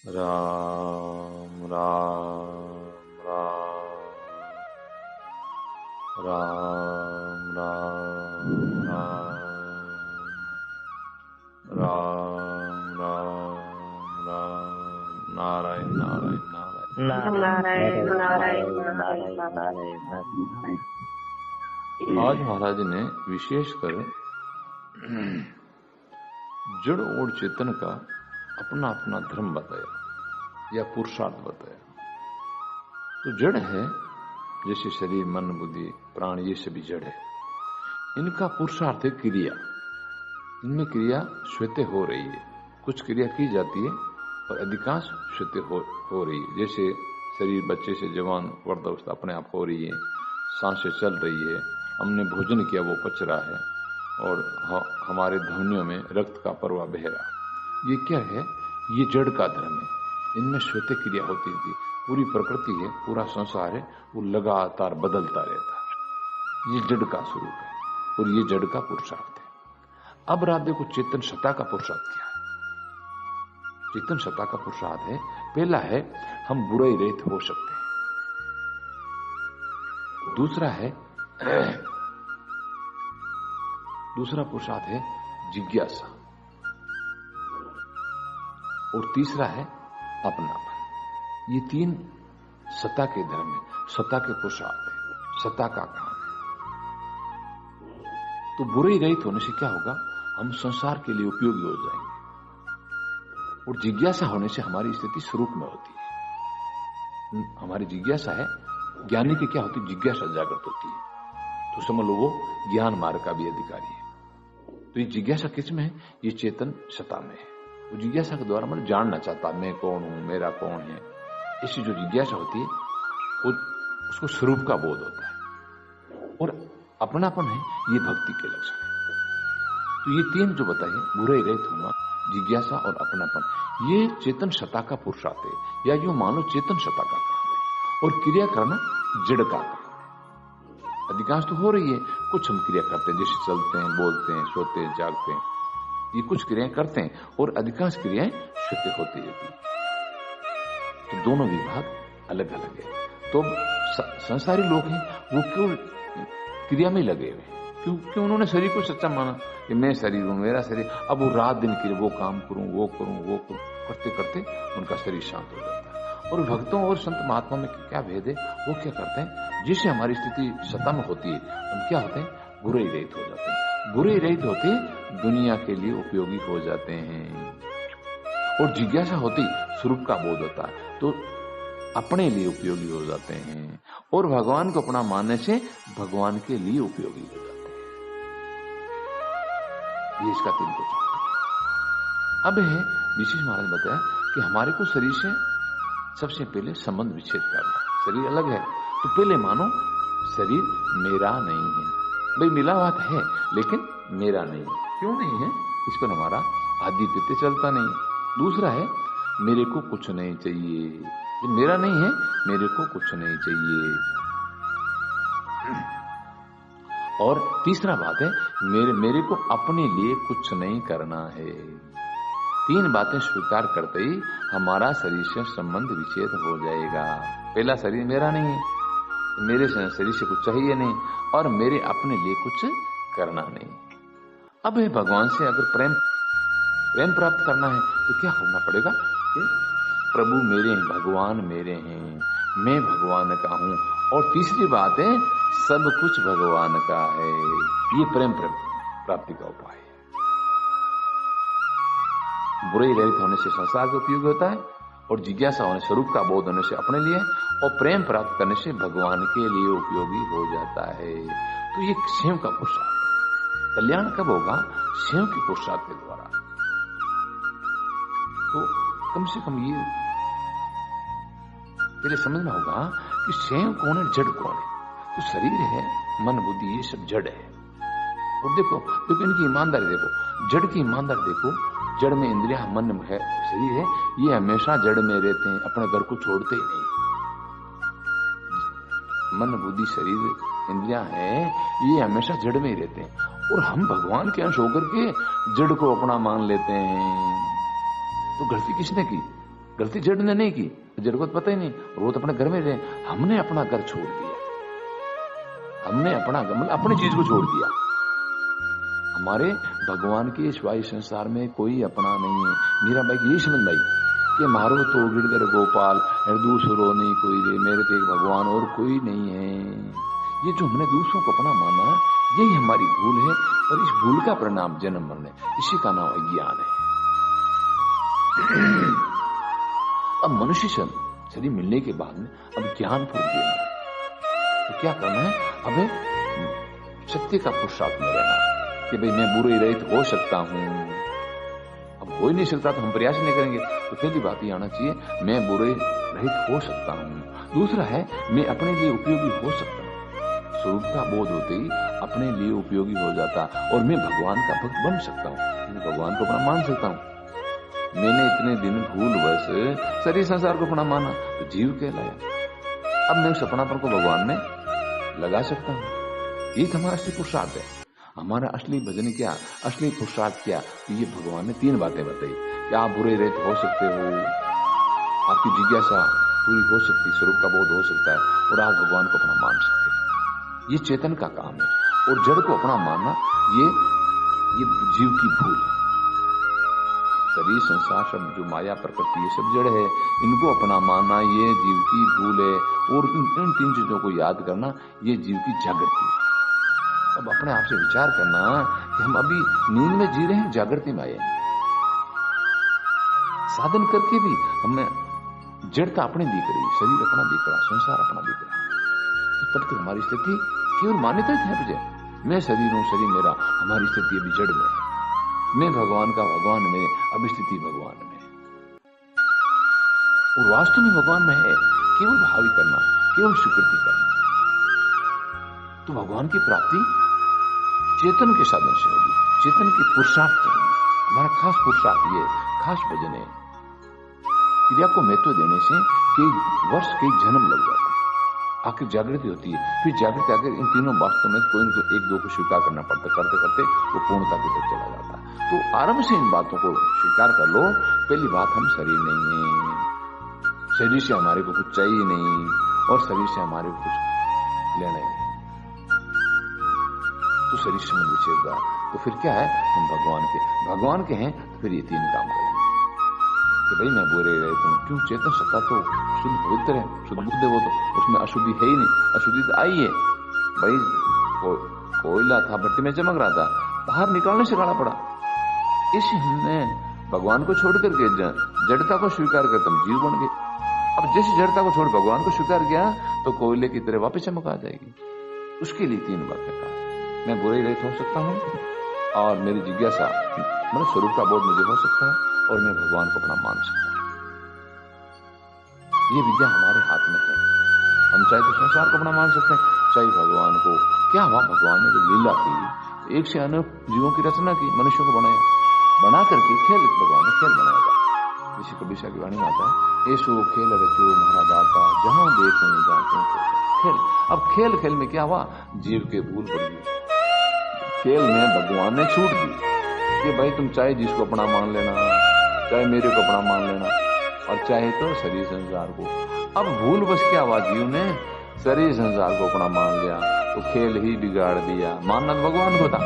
राम राम राम राम राम राम राम राम राम नारायण नारायण नारायण नारायण नारायण नारायण। आज महाराज ने विशेषकर जड़ और चेतन का अपना अपना धर्म बताया या पुरुषार्थ बताया। तो जड़ है जैसे शरीर, मन, बुद्धि, प्राण, ये सभी जड़ है। इनका पुरुषार्थ है क्रिया। इनमें क्रिया श्वेत हो रही है, कुछ क्रिया की जाती है और अधिकांश श्वेत हो रही है। जैसे शरीर बच्चे से जवान वृद्धावस्था अपने आप हो रही है, सांसें चल रही है, हमने भोजन किया वो पच रहा है और हमारे ध्वनियों में रक्त का प्रवाह बह रहा। ये क्या है? ये जड़ का धर्म है। इनमें श्वेत क्रिया होती थी। पूरी प्रकृति है, पूरा संसार है, वो लगातार बदलता रहता है। ये जड़ का स्वरूप है और ये जड़ का पुरुषार्थ है। अब रात देखो चेतन सत्ता का पुरुषार्थ क्या है। चेतन सत्ता का पुरुषार्थ है, पहला है हम बुराई रहित हो सकते हैं। दूसरा पुरुषार्थ है जिज्ञासा और तीसरा है अपनापन। ये तीन सत्ता के धर्म है, सत्ता के पुरुषार्थ है, सत्ता का काम है। तो बुराई रहित होने से क्या होगा? हम संसार के लिए उपयोगी हो जाएंगे। और जिज्ञासा होने से हमारी स्थिति स्वरूप में होती है। हमारी जिज्ञासा है, ज्ञानी की क्या होती है? जिज्ञासा जागृत होती है। तो समझ लो वो ज्ञान मार्ग का भी अधिकारी है। तो ये जिज्ञासा किस में है? ये चेतन सत्ता में है। वो जिज्ञासा के द्वारा मैं जानना चाहता, मैं कौन हूं, मेरा कौन है। ऐसी जो जिज्ञासा होती है वो उसको स्वरूप का बोध होता है। और अपनापन है, ये भक्ति के लक्षण है। तो ये तीन जो बताइए, बुराई रहित होना, जिज्ञासा और अपनापन, ये चेतन सत्ता का पुरुषार्थ है, या यूं मानो चेतन सत्ता का काम है। और क्रिया करना जड़ का काम है। अधिकांश तो हो रही है, कुछ हम क्रिया करते हैं, जैसे चलते हैं, बोलते हैं, सोते हैं, जागते हैं, ये कुछ क्रियाएं करते हैं और अधिकांश क्रियाएं श्वेत होती रहती है। तो दोनों विभाग अलग अलग है। तो संसारी लोग हैं वो क्यों क्रिया में लगे हुए हैं? क्योंकि उन्होंने शरीर को सच्चा माना कि मैं शरीर हूं, मेरा शरीर। अब वो रात दिन के लिए वो काम करूं, वो करते करते उनका शरीर शांत हो जाता है। और भक्तों और संत महात्मा में क्या भेद है? वो क्या करते हैं? जिससे हमारी स्थिति सत्ता में होती है, हम क्या होते हैं? बुराई रहित हो जाते हैं। बुराई रहित होते दुनिया के लिए उपयोगी हो जाते हैं। और जिज्ञासा होती स्वरूप का बोध होता है, तो अपने लिए उपयोगी हो जाते हैं। और भगवान को अपना मानने से भगवान के लिए उपयोगी हो जाते हैं। ये इसका तीन कुछ। अब है विशेष महाराज बताया कि हमारे को शरीर से सबसे पहले संबंध विच्छेद करना। शरीर अलग है तो पहले मानो शरीर मेरा नहीं है। भाई मिलावट है लेकिन मेरा नहीं है। क्यों नहीं है? इस पर हमारा आदि पित्त चलता नहीं। दूसरा है मेरे को कुछ नहीं चाहिए। ये मेरा नहीं है, मेरे को कुछ नहीं चाहिए। और तीसरा बात है मेरे को अपने लिए कुछ नहीं करना है। तीन बातें स्वीकार करते ही हमारा शरीर से संबंध विच्छेद हो जाएगा। पहला, शरीर मेरा नहीं है, मेरे शरीर से कुछ चाहिए नहीं, और मेरे अपने लिए कुछ करना नहीं। अब है भगवान से अगर प्रेम प्राप्त करना है तो क्या करना पड़ेगा? प्रभु मेरे हैं, भगवान मेरे हैं, मैं भगवान का हूं। और तीसरी बात है सब कुछ भगवान का है। ये प्रेम प्राप्ति का उपाय है। बुराई रहित होने से संसार का उपयोग होता है, और जिज्ञासा होने, स्वरूप का बोध होने से अपने लिए, और प्रेम प्राप्त करने से भगवान के लिए उपयोगी हो जाता है। तो ये स्वयं का पुरुषार्थ है। कल्याण कब होगा? स्वयं के पुरुषार्थ के द्वारा। तो कम से कम ये पहले समझना होगा कि स्वयं कौन है, जड़ कौन है। तो शरीर है, मन, बुद्धि, ये सब जड़ है। और देखो इनकी ईमानदारी देखो, जड़ की ईमानदारी देखो। जड़ में इंद्रिया, मन है, शरीर है, ये हमेशा जड़ में रहते हैं, अपने घर को छोड़ते ही नहीं। मन, बुद्धि, शरीर, इंद्रिया है, ये हमेशा जड़ में ही रहते हैं। और हम भगवान के अंश होकर के जड़ को अपना मान लेते हैं। तो गलती किसने की? गलती जड़ ने नहीं की, जड़ को तो पता ही नहीं, वो तो अपने घर में रहे। हमने अपना घर छोड़ दिया, हमने अपना मतलब अपनी चीज को छोड़ दिया। हमारे भगवान के शिवाय संसार में कोई अपना नहीं है। मीरा बाई की यही समझ में आई कि मारो तो गिरधर गोपाल, दूसरो नहीं कोई रे, मेरे तो एक भगवान और कोई नहीं है। ये जो हमने दूसरों को अपना माना, यही हमारी भूल है, और इस भूल का परिणाम जन्म मरने, इसी का नाम अज्ञान है। अब मनुष्य शरीर मिलने के बाद में अब ज्ञान पूर्व देना है, तो क्या करना है? हमें सत्य का पुरुषार्थ में रहना कि भाई मैं बुरे रहित हो सकता हूं। अब हो ही नहीं सकता तो हम प्रयास नहीं करेंगे, तो पहली बात ये आना चाहिए, मैं बुरे रहित हो सकता हूं। दूसरा है, मैं अपने लिए उपयोगी हो सकता हूं। स्वरूप का बोध होते ही अपने लिए उपयोगी हो जाता, और मैं भगवान का भक्त बन सकता हूं, मैं भगवान को अपना मान सकता हूं। मैंने इतने दिन भूलवश शरीर संसार को अपना माना तो जीव कहलाया। अब मैं उस अपनापन को भगवान में लगा सकता हूं। ये तो हमारा असली पुरुषार्थ है। हमारा असली भजन क्या, असली पुरुषार्थ क्या? तो ये भगवान ने 3 बातें बताई कि आप बुरे रहित हो सकते हो, आपकी जिज्ञासा पूरी हो सकती, स्वरूप का बोध हो सकता है, और आप भगवान को अपना मान सकते हैं। ये चेतन का काम है, और जड़ को अपना मानना ये जीव की भूल है। शरीर संसार सब जो माया प्रकृति ये सब जड़ है, इनको अपना मानना ये जीव की भूल है, और इन 3 चीजों को याद करना ये जीव की जागृति है। अब अपने आप से विचार करना कि हम अभी नींद में जी रहे हैं, जागृति में आए। साधन करके भी हमने जड़ता अपने दिख रही, शरीर अपना दिख रहा, संसार अपना दिख रहा, तब तक हमारी स्थिति केवल मान्यता है। मुझे मैं शरीर हूं, शरीर मेरा, हमारी स्थिति अभी जड़ में है। मैं भगवान का भगवान में, अब स्थिति भगवान में, और वास्तव में भगवान में है केवल भावी करना, केवल स्वीकृति करना। तो भगवान की प्राप्ति चेतन के साधन से होगी, चेतन के पुरुषार्थ से होगी। हमारा खास पुरुषार्थ ये खास भजन है। क्रिया को महत्व देने से कई वर्ष कई जन्म लग जाते हैं, आखिर जागृति होती है। फिर जागृति आकर इन तीनों वास्तव में कोई न कोई 1-2 को स्वीकार करना पड़ता, करते करते वो पूर्णता की तरफ चला जाता है। तो आरंभ से इन बातों को स्वीकार कर लो। पहली बात, हम शरीर नहीं है, शरीर से हमारे को कुछ चाहिए नहीं, और शरीर से हमारे को कुछ लेना ही नहीं। तो शरीर से मन विच्छेद, तो फिर क्या है? हम भगवान के हैं, तो फिर ये 3 काम करेंगे कि भाई मैं बुरे रहे तुम क्यों? चेतन सत्ता तो शुद्ध पवित्र है, शुद्ध बुद्ध है, वो तो उसमें अशुद्धि है ही नहीं, अशुद्धि तो आई है। भाई कोयला था, भट्टी में चमक रहा था, बाहर निकालने से काला पड़ा। इसी हमने भगवान को छोड़ करके जड़ता को स्वीकार कर तुम जीव बन गए। अब जैसे जड़ता को छोड़ भगवान को स्वीकार किया, तो कोयले की तरह वापस चमक आ जाएगी। उसके लिए 3 बातें कहा, मैं बुरे रहित हो सकता हूं, और मेरी जिज्ञासा मतलब स्वरूप का बोध मुझे हो सकता है, और मैं भगवान को अपना मान सकता हूं। ये विद्या हमारे हाथ में है। हम चाहे तो संसार को अपना मान सकते हैं, चाहे भगवान को। क्या हुआ? भगवान ने जो लीला की, एक से अनेक जीवों की रचना की, मनुष्यों को बनाया, बना करके खेल, भगवान ने खेल बनाया। जैसे कबीर साहब की वाणी में आता है, ऐसो खेल रचो म्हारा दाता, जहां देखूं जातों को खेल। अब खेल खेल में क्या हुआ? जीव के भूल पड़ गई। खेल में भगवान ने छूट दी कि भाई तुम चाहे जिसको अपना मान लेना, चाहे मेरे को अपना मान लेना, और चाहे तो शरीर संसार को। अब भूल बस क्या हुआ? जीव ने शरीर संसार को अपना मान लिया, तो खेल ही बिगाड़ दिया। मानना तो भगवान को था,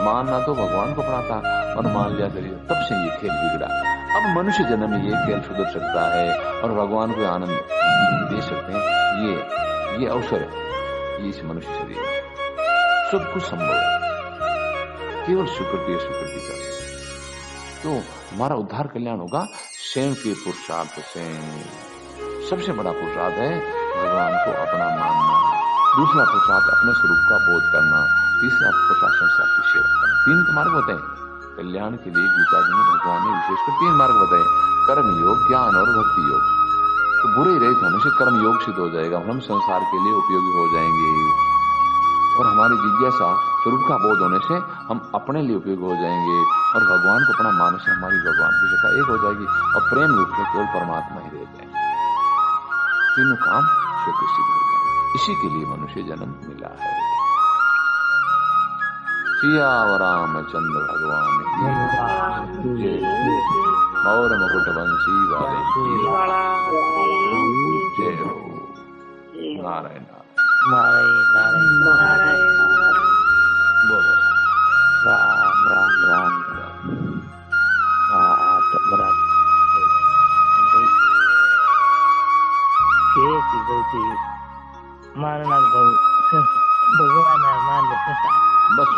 मानना तो भगवान को अपना था, और मान लिया शरीर, तब से ये खेल बिगड़ा। अब मनुष्य जन्म में ये खेल सुधर सकता है, और भगवान को आनंद दे सकते हैं। ये अवसर है, ये इस मनुष्य शरीर में सब कुछ संभव है, केवल स्वीकृति का। तो हमारा उद्धार कल्याण होगा स्वयं के पुरुषार्थ से। सबसे बड़ा पुरुषार्थ है भगवान को अपना मानना, दूसरा पुरुषार्थ अपने स्वरूप का बोध करना, तीसरा पुरुषार्थ संसार की सेवा करना। 3 मार्ग बताए कल्याण के लिए। गीता जी में भगवान ने विशेषकर 3 मार्ग बताए, कर्म योग, ज्ञान और भक्ति योग। तो बुरे रहित होने से कर्म योग सिद्ध हो जाएगा, हम संसार के लिए उपयोगी हो जाएंगे, और हमारी जिज्ञासा स्वरूप का बोध होने से हम अपने लिए उपयोग हो जाएंगे, और भगवान को अपना मानने से हमारी भगवान की सत्ता एक हो जाएगी, और प्रेम रूप में केवल परमात्मा ही रह जाएंगे। तीनों काम स्वतः सिद्ध हो जाएंगे। इसी के लिए मनुष्य जन्म मिला है। सिया रामचंद्र भगवान की जय। और मुकुट बंसी वाले की जय हो। नारायण बोलो राम राम राम गलती मारना भगवान मान बस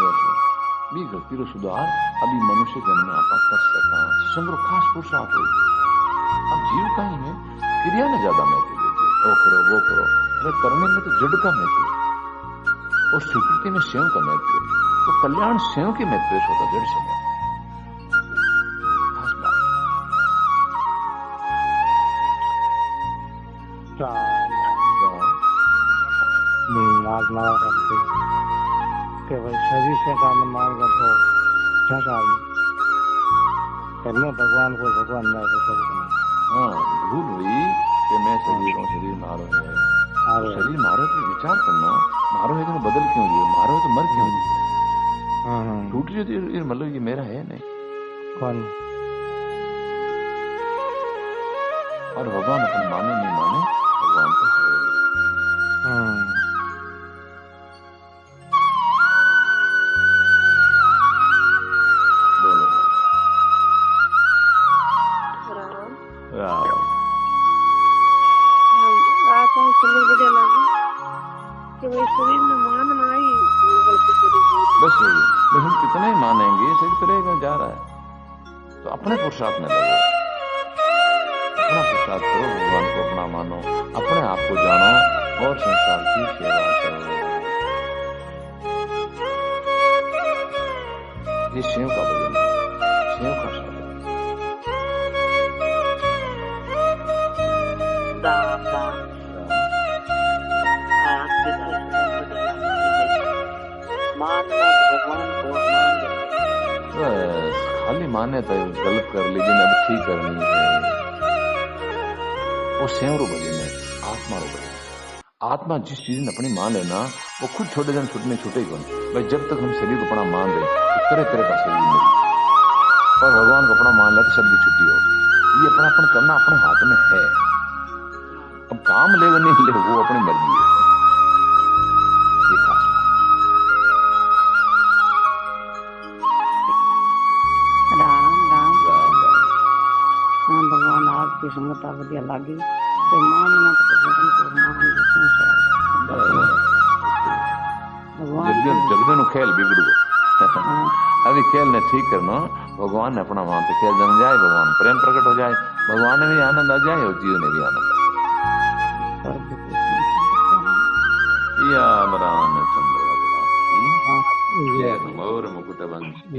बी गलती रो सुधार अभी मनुष्य जन्म आपा कर सका संग्रह खास पुरुषार्थ हो। अब जीव कहीं में क्रिया ने ज्यादा महत्व देती है, वो करो वो करो, अरे करने में तो जड़ का महत्व है और स्वीकृति में स्वयं का महत्व है। तो कल्याण स्वयं के में पेश होता जड़ से खास बात। केवल शरीर से काम मान रखो करने भगवान को भगवान न हाँ भूल हुई कि मैं शरीर हूँ, शरीर मारो है, शरीर मारो तो विचार करना मारो है तो बदल क्यों दिए, मारो है तो मर क्यों दिए, टूट रही मतलब ये मेरा है नहीं कौन। और भगवान अपन माने नहीं माने भगवान तो है। बढ़िया लगी कि भाई शरीर में मान ना आई बस यही। लेकिन कितने ही मानेंगे शरीर करेगा जा रहा है तो अपने पुरुषार्थ में लगो, अपना पुरुषार्थ करो, भगवान को अपना मानो, अपने आप को जानो और संसार की सेवा करो। ये शिव का भजन है, शिव का शब्द खाली माने तो गलत कर ली, अब ठीक करनी है। वो स्वयं रो भजन है, आत्मा रो भजन। आत्मा जिस चीज ने अपनी मान लेना वो खुद छोटे जन छूटने छूटे कौन भाई। जब तक हम शरीर को अपना मान रहे तो तरह तरह का शरीर मिले और भगवान को अपना मान ले तो शरीर छुट्टी हो। ये अपनापन करना अपने हाथ में है। अब काम ले व नहीं ले वो अपनी मर्जी है। ये खास भगवान आपकी संगता बढ़िया लगी तो मानना तो भगवान को मान भगवान जगदन खेल बिगड़ गो अभी खेल ने ठीक करना भगवान ने अपना मान तो खेल जम जाए, भगवान प्रेम प्रकट हो जाए, भगवान ने भी आनंद आ जाए और जीव ने भी आनंद आ जाए। रामचंद्र भगवान की जय। मुकुट बंसी